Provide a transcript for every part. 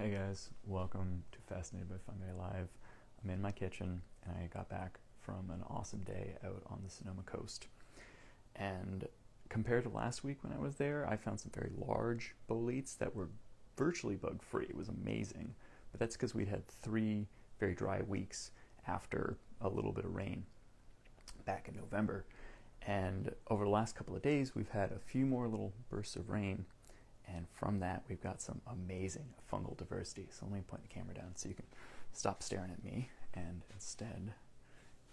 Hey guys, welcome to Fascinated by Fungi Live. I'm in my kitchen and I got back from an awesome day out on the Sonoma Coast. And compared to last week when I was there, I found some very large boletes that were virtually bug free. It was amazing. But that's because we'd had 3 very dry weeks after a little bit of rain back in November. And over the last couple of days, we've had a few more little bursts of rain. And from that, we've got some amazing fungal diversity. So let me point the camera down so you can stop staring at me. And instead,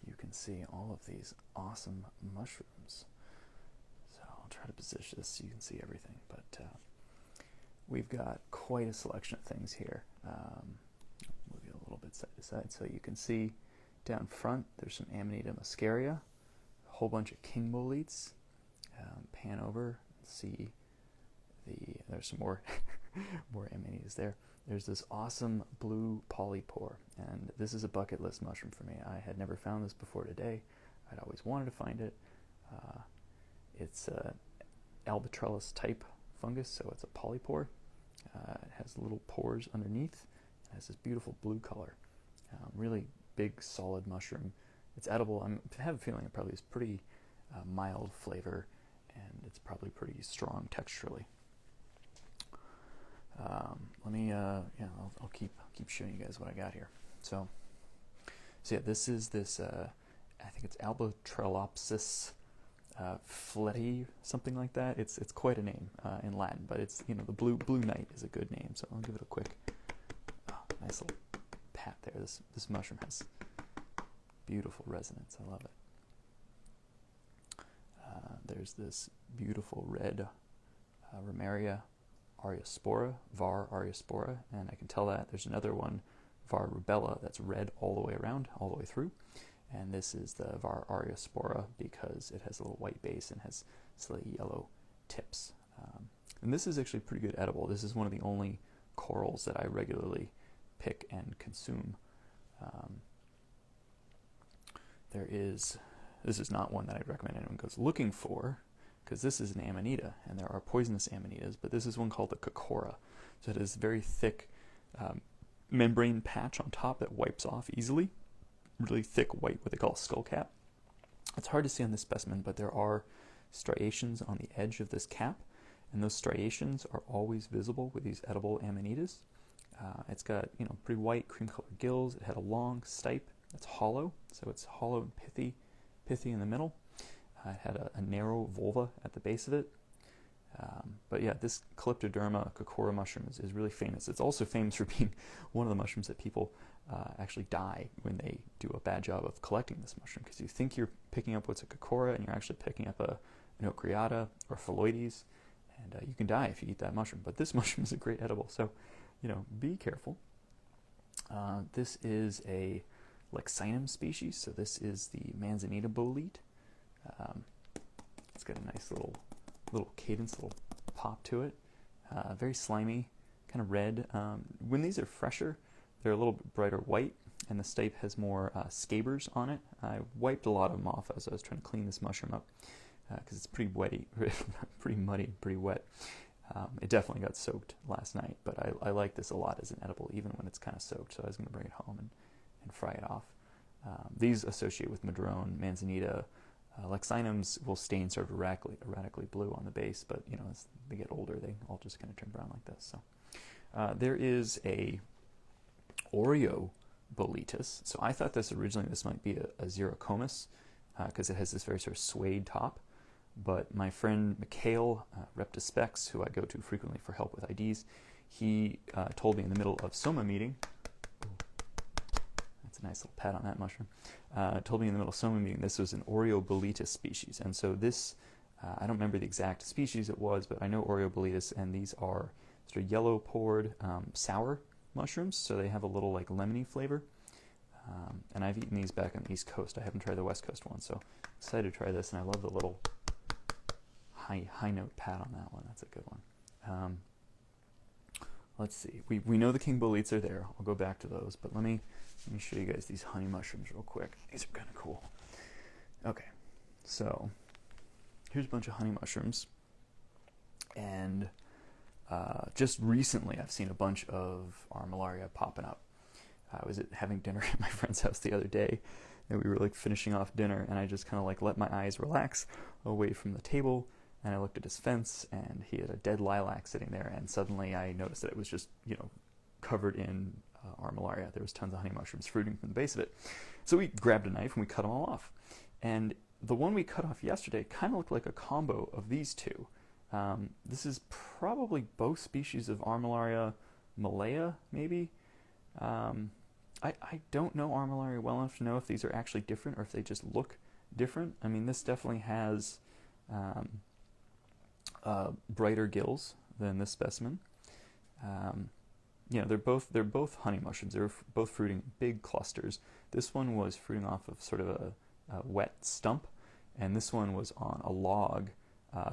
you can see all of these awesome mushrooms. So I'll try to position this so you can see everything. But we've got quite a selection of things here. Move you a little bit side to side. So you can see down front, there's some Amanita muscaria, a whole bunch of king boletes. Pan over and see there's some more more amanitas there. There's this awesome blue polypore, and this is a bucket list mushroom for me. I had never found this before today. I'd always wanted to find it. It's a albatrellus type fungus, so it's a polypore. It has little pores underneath. It has this beautiful blue color. Really big, solid mushroom. It's edible. I have a feeling it probably is pretty mild flavor, and it's probably pretty strong texturally. I'll keep showing you guys what I got here. So yeah, this is I think it's Albatrellopsis fleti, something like that. It's quite a name in Latin, but it's the blue knight is a good name. So I'll give it a quick, nice little pat there. This mushroom has beautiful resonance. I love it. There's this beautiful red Ramaria ariospora, var ariospora, and I can tell that there's another one, var rubella, that's red all the way around, all the way through, and this is the var ariospora because it has a little white base and has slightly yellow tips. And this is actually pretty good edible. This is one of the only corals that I regularly pick and consume. This is not one that I'd recommend anyone goes looking for, because this is an amanita, and there are poisonous amanitas, but this is one called the cocora. So it has very thick membrane patch on top that wipes off easily, really thick white, what they call a skull cap. It's hard to see on this specimen, but there are striations on the edge of this cap, and those striations are always visible with these edible amanitas. It's got pretty white cream-colored gills. It had a long stipe that's hollow, so it's hollow and pithy in the middle. It had a narrow vulva at the base of it. But yeah, this Calyptoderma cocora mushroom is really famous. It's also famous for being one of the mushrooms that people actually die when they do a bad job of collecting this mushroom, because you think you're picking up what's a cocora, and you're actually picking up an ocreata or phalloides, and you can die if you eat that mushroom. But this mushroom is a great edible, so be careful. This is a Lexinum species, so this is the Manzanita bolete. It's got a nice little cadence, little pop to it. Very slimy, kind of red. When these are fresher, they're a little bit brighter white, and the stipe has more scabers on it. I wiped a lot of them off as I was trying to clean this mushroom up, because it's pretty wetty, pretty muddy, pretty wet. It definitely got soaked last night, but I like this a lot as an edible, even when it's kind of soaked, so I was going to bring it home and fry it off. These associate with madrone, manzanita. Lexinums will stain sort of erratically blue on the base, but as they get older, they all just kind of turn brown like this. So there is a Oreo boletus. So I thought this might be a Xerocomus, because it has this very sort of suede top. But my friend Mikhail Reptispecs, who I go to frequently for help with IDs, he told me in the middle of Soma meeting. That's a nice little pat on that mushroom. Told me in the middle of Soma meeting this was an Oreo boletus species. And so this, I don't remember the exact species it was, but I know Oreo boletus, and these are sort of yellow pored sour mushrooms, so they have a little like lemony flavor. And I've eaten these back on the East Coast. I haven't tried the West Coast one, so excited to try this, and I love the little high note pat on that one. That's a good one. Let's see. We know the king boletes are there. I'll go back to those, but let me show you guys these honey mushrooms real quick. These are kind of cool. Okay, so here's a bunch of honey mushrooms, and just recently I've seen a bunch of armillaria popping up. I was having dinner at my friend's house the other day, and we were like finishing off dinner, and I just kind of like let my eyes relax away from the table, and I looked at his fence, and he had a dead lilac sitting there, and suddenly I noticed that it was just, covered in armillaria. There was tons of honey mushrooms fruiting from the base of it. So we grabbed a knife and we cut them all off. And the one we cut off yesterday kind of looked like a combo of these two. This is probably both species of Armillaria malaya, maybe. I don't know Armillaria well enough to know if these are actually different or if they just look different. I mean, this definitely has brighter gills than this specimen. They're both honey mushrooms. They're both fruiting big clusters. This one was fruiting off of sort of a wet stump, and this one was on a log,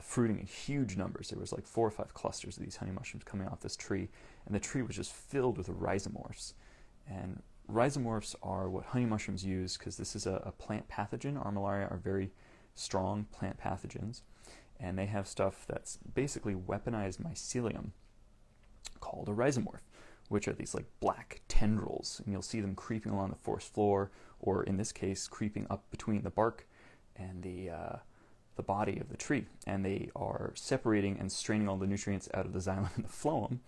fruiting in huge numbers. There was like 4 or 5 clusters of these honey mushrooms coming off this tree, and the tree was just filled with rhizomorphs. And rhizomorphs are what honey mushrooms use because this is a plant pathogen. Armillaria are very strong plant pathogens, and they have stuff that's basically weaponized mycelium called a rhizomorph, which are these like black tendrils, and you'll see them creeping along the forest floor, or in this case, creeping up between the bark and the body of the tree, and they are separating and straining all the nutrients out of the xylem and the phloem.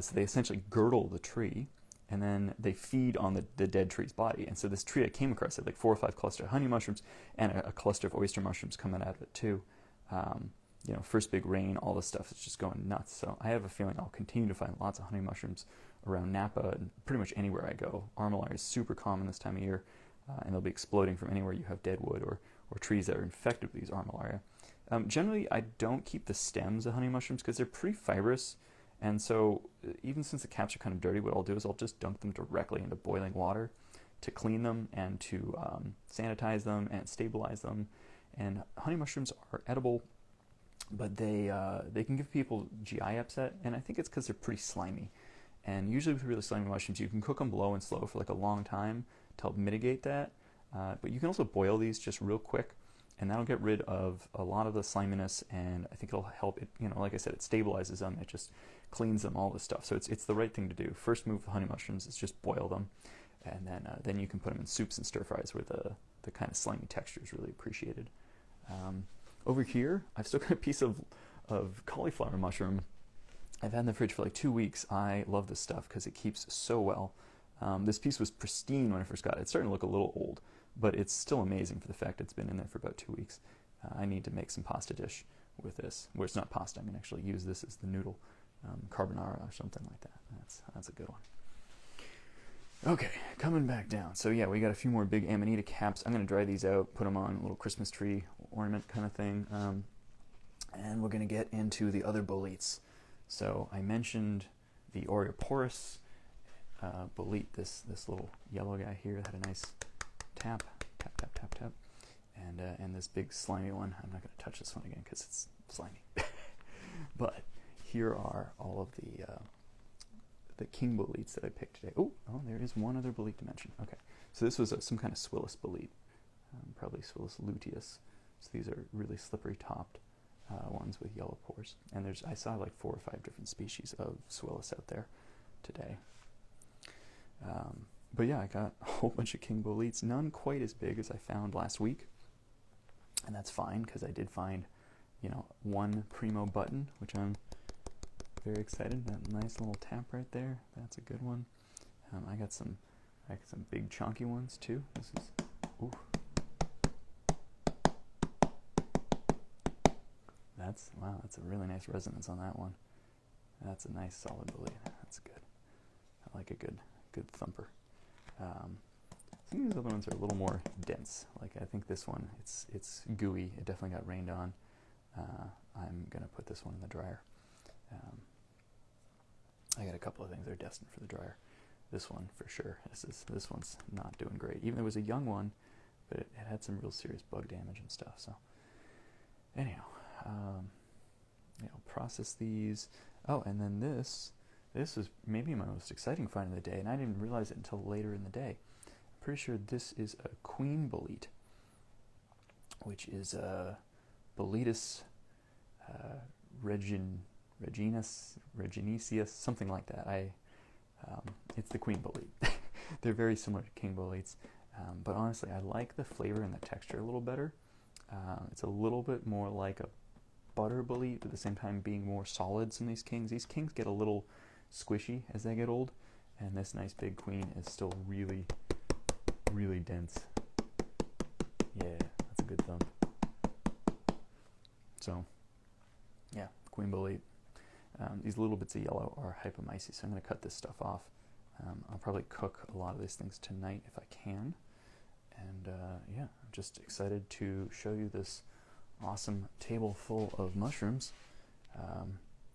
So they essentially girdle the tree, and then they feed on the dead tree's body. And so this tree I came across had like 4 or 5 cluster of honey mushrooms and a cluster of oyster mushrooms coming out of it too. First big rain, all this stuff is just going nuts. So I have a feeling I'll continue to find lots of honey mushrooms around Napa and pretty much anywhere I go. Armillaria is super common this time of year, and they'll be exploding from anywhere you have dead wood or trees that are infected with these armillaria. Generally, I don't keep the stems of honey mushrooms because they're pretty fibrous, and so even since the caps are kind of dirty, what I'll do is I'll just dunk them directly into boiling water to clean them and to sanitize them and stabilize them. And honey mushrooms are edible, but they can give people GI upset, and I think it's because they're pretty slimy. And usually with really slimy mushrooms, you can cook them low and slow for like a long time to help mitigate that. But you can also boil these just real quick, and that'll get rid of a lot of the sliminess, and I think it'll help it, like I said, it stabilizes them, it just cleans them, all this stuff. So it's the right thing to do. First move with honey mushrooms is just boil them, and then you can put them in soups and stir fries where the kind of slimy texture is really appreciated. Over here, I've still got a piece of cauliflower mushroom. I've had in the fridge for like 2 weeks. I love this stuff because it keeps so well. This piece was pristine when I first got it. It's starting to look a little old, but it's still amazing for the fact it's been in there for about 2 weeks. I need to make some pasta dish with this, where it's not pasta. I mean, actually use this as the noodle, carbonara or something like that. That's a good one. Okay, coming back down. So yeah, we got a few more big amanita caps. I'm going to dry these out, put them on a little Christmas tree ornament kind of thing, and we're going to get into the other boletes. So I mentioned the Oreoporus bolete, this little yellow guy here that had a nice tap, and this big slimy one. I'm not going to touch this one again because it's slimy. But here are all of the king boletes that I picked today. Oh, there is one other bolete to mention. Okay, so this was some kind of Swillus bolete, probably Swillus luteus. So these are really slippery topped ones with yellow pores. And I saw like 4 or 5 different species of Swillus out there today. But yeah, I got a whole bunch of king boletes, none quite as big as I found last week. And that's fine because I did find, one primo button, which I'm very excited. That nice little tap right there. That's a good one. I got some big chunky ones too. This is, ooh. That's a really nice resonance on that one. That's a nice solid bolete. That's good. I like a good thumper. Some of these other ones are a little more dense. Like I think this one, it's gooey. It definitely got rained on. I'm gonna put this one in the dryer. I got a couple of things that are destined for the dryer. This one for sure. This one's not doing great. Even though it was a young one, but it had some real serious bug damage and stuff. So anyhow, process these. Oh, and then this is maybe my most exciting find of the day, and I didn't realize it until later in the day. I'm pretty sure this is a queen bolete, which is Boletus reginesius, something like that. It's the queen bolete. They're very similar to king boletes, but honestly, I like the flavor and the texture a little better. It's a little bit more like a butter bolete, but at the same time being more solid than these kings. These kings get a little squishy as they get old, and this nice big queen is still really, really dense. Yeah, that's a good thump. So, yeah, queen bolete. These little bits of yellow are hypomyces, so I'm going to cut this stuff off. I'll probably cook a lot of these things tonight if I can. And yeah, I'm just excited to show you this awesome table full of mushrooms.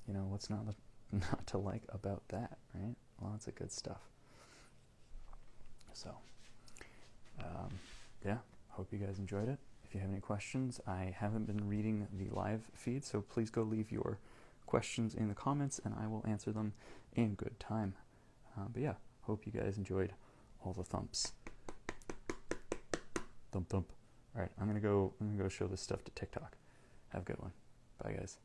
You know, what's not to like about that, right? Lots of good stuff. So, yeah, hope you guys enjoyed it. If you have any questions, I haven't been reading the live feed, so please go leave your questions in the comments and I will answer them in good time. But yeah, hope you guys enjoyed all the thumps. Thump thump. All right, I'm gonna go show this stuff to TikTok. Have a good one. Bye guys.